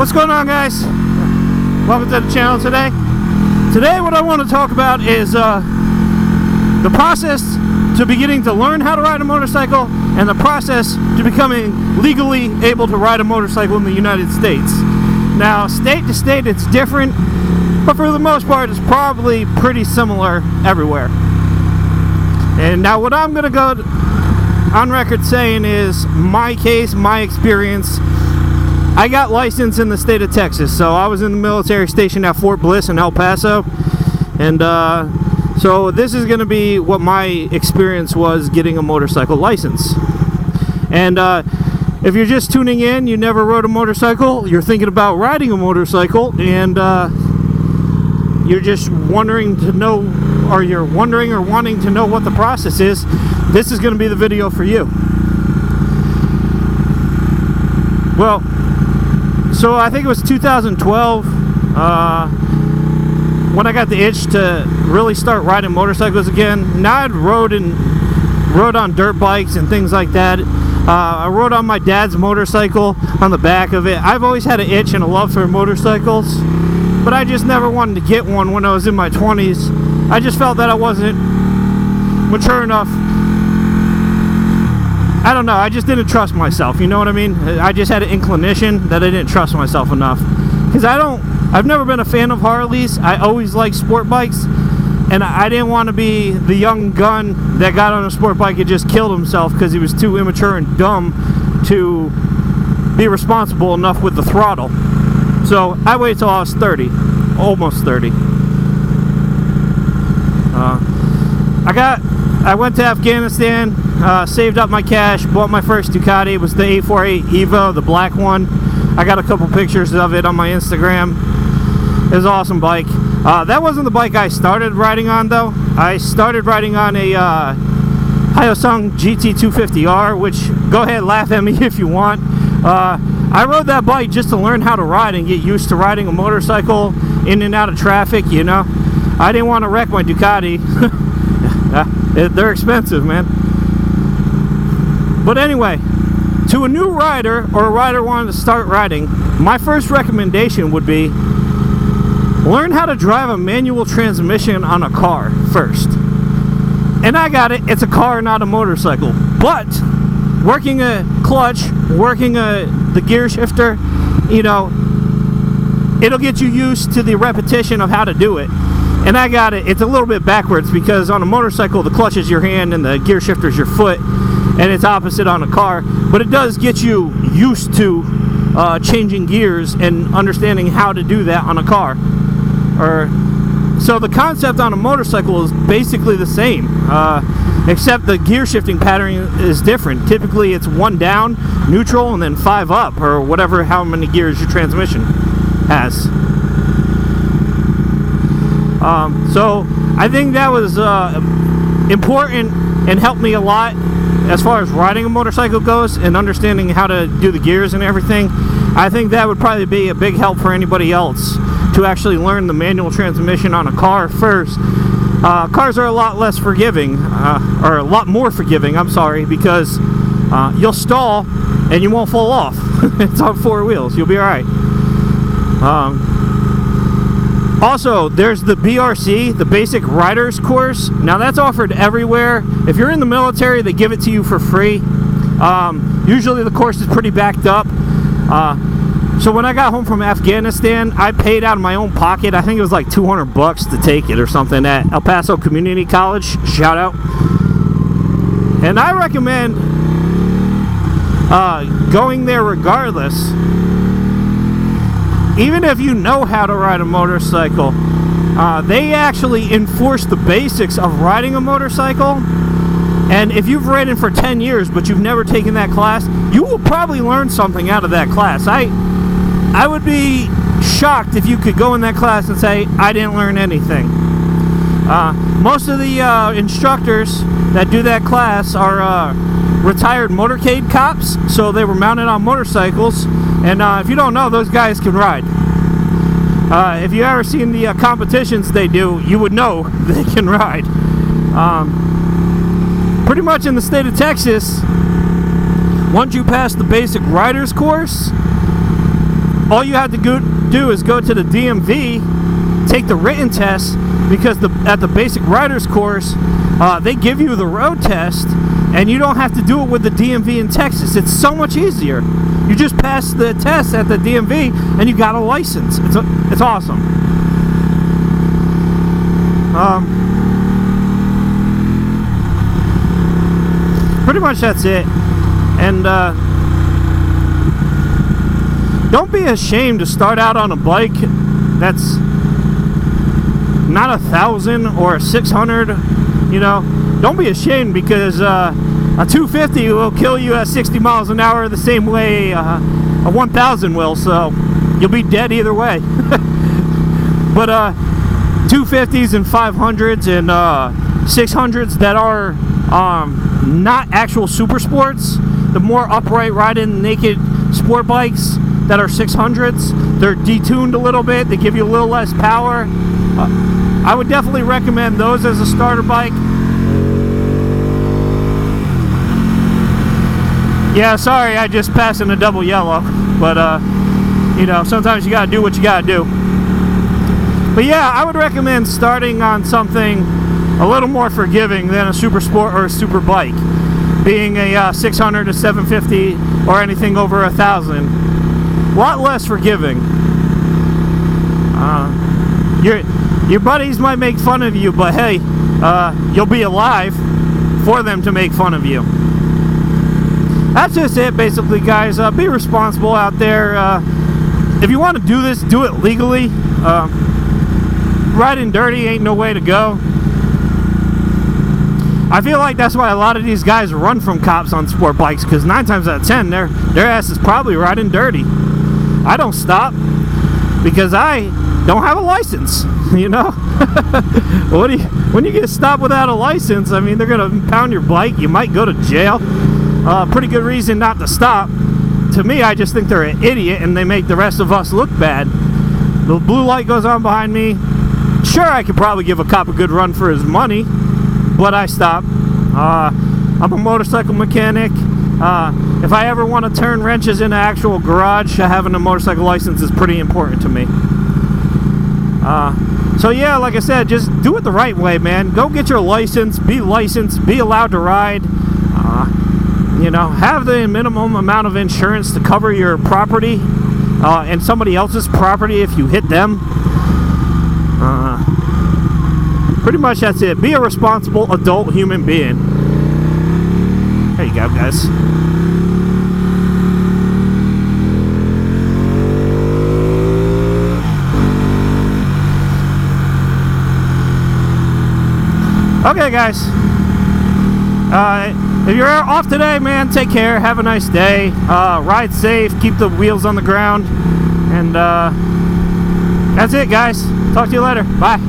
What's going on, guys? Welcome to the channel today. Today what I want to talk about is the process to beginning to learn how to ride a motorcycle and the process to becoming legally able to ride a motorcycle in the United States. Now, state to state it's different, but for the most part it's probably pretty similar everywhere. And now what I'm going to go on record saying is my case, my experience. I got licensed in the state of Texas, so I was in the military station at Fort Bliss in El Paso, and so this is going to be what my experience was getting a motorcycle license. And if you're just tuning in, you never rode a motorcycle, you're thinking about riding a motorcycle, and you're just wondering to know, or you're wondering or wanting to know what the process is, this is going to be the video for you. Well, so I think it was 2012 when I got the itch to really start riding motorcycles again. Now I'd rode on dirt bikes and things like that. I rode on my dad's motorcycle on the back of it. I've always had an itch and a love for motorcycles, but I just never wanted to get one when I was in my 20s. I just felt that I wasn't mature enough. I don't know, I just didn't trust myself, you know what I mean? I just had an inclination that I didn't trust myself enough. Because I've never been a fan of Harleys. I always liked sport bikes. And I didn't want to be the young gun that got on a sport bike and just killed himself because he was too immature and dumb to be responsible enough with the throttle. So I waited till I was 30, almost 30. I went to Afghanistan, saved up my cash, bought my first Ducati. It was the 848 Evo, the black one. I got a couple pictures of it on my Instagram. It was an awesome bike. That wasn't the bike I started riding on, though. I started riding on a Hyosung GT250R, which, go ahead, laugh at me if you want. I rode that bike just to learn how to ride and get used to riding a motorcycle in and out of traffic, you know. I didn't want to wreck my Ducati. They're expensive, man. But anyway, to a new rider or a rider wanting to start riding, my first recommendation would be learn how to drive a manual transmission on a car first. And I got it, it's a car, not a motorcycle. But working a clutch, working the gear shifter, you know, it'll get you used to the repetition of how to do it. And I got it, it's a little bit backwards because on a motorcycle the clutch is your hand and the gear shifter is your foot, and it's opposite on a car. But it does get you used to changing gears and understanding how to do that on a car. So the concept on a motorcycle is basically the same, except the gear shifting pattern is different. Typically it's 1 down, neutral, and then 5 up, or whatever, how many gears your transmission has. So I think that was important and helped me a lot as far as riding a motorcycle goes and understanding how to do the gears and everything. I think that would probably be a big help for anybody else to actually learn the manual transmission on a car first. Cars are a lot less forgiving, or a lot more forgiving, I'm sorry, because you'll stall and you won't fall off. It's on 4 wheels, you'll be alright. Also, there's the BRC, the Basic Riders Course. Now that's offered everywhere. If you're in the military, they give it to you for free. Usually the course is pretty backed up. So when I got home from Afghanistan, I paid out of my own pocket. I think it was like $200 to take it or something at El Paso Community College. Shout out. And I recommend going there regardless. Even if you know how to ride a motorcycle, they actually enforce the basics of riding a motorcycle. And if you've ridden for 10 years but you've never taken that class, you will probably learn something out of that class. I would be shocked if you could go in that class and say, I didn't learn anything. Most of the instructors that do that class are retired motorcade cops, so they were mounted on motorcycles. And if you don't know, those guys can ride. If you ever seen the competitions they do, you would know they can ride. Pretty much in the state of Texas, once you pass the basic riders course, all you have to do is go to the DMV, take the written test, because at the basic rider's course, they give you the road test, and you don't have to do it with the DMV in Texas. It's so much easier. You just pass the test at the DMV, and you got a license. It's awesome. Pretty much that's it. And don't be ashamed to start out on a bike that's not 1,000 or 600. You know, don't be ashamed, because a 250 will kill you at 60 miles an hour the same way a 1,000 will. So you'll be dead either way. But 250s and 500s and 600s that are not actual super sports, the more upright riding naked sport bikes that are 600s, they're detuned a little bit, they give you a little less power. I would definitely recommend those as a starter bike. Yeah, sorry, I just passed in a double yellow, but you know, sometimes you gotta do what you gotta do. But yeah, I would recommend starting on something a little more forgiving than a super sport or a super bike, being a 600 to 750 or anything over 1,000. A lot less forgiving. Your buddies might make fun of you, but hey, you'll be alive for them to make fun of you. That's just it, basically, guys. Be responsible out there. If you want to do this, do it legally. Riding dirty ain't no way to go. I feel like that's why a lot of these guys run from cops on sport bikes, because 9 times out of 10, their ass is probably riding dirty. I don't stop because I don't have a license, you know? When you get stopped without a license, I mean, they're going to impound your bike. You might go to jail. Pretty good reason not to stop. To me, I just think they're an idiot and they make the rest of us look bad. The blue light goes on behind me. Sure, I could probably give a cop a good run for his money, but I stop. I'm a motorcycle mechanic. If I ever want to turn wrenches in an actual garage, having a motorcycle license is pretty important to me. So yeah, like I said, just do it the right way, man. Go get your license, be allowed to ride. You know, have the minimum amount of insurance to cover your property and somebody else's property if you hit them. Pretty much that's it. Be a responsible adult human being. There you go, guys. Okay, guys. If you're off today, man, take care. Have a nice day. Ride safe. Keep the wheels on the ground. And that's it, guys. Talk to you later. Bye.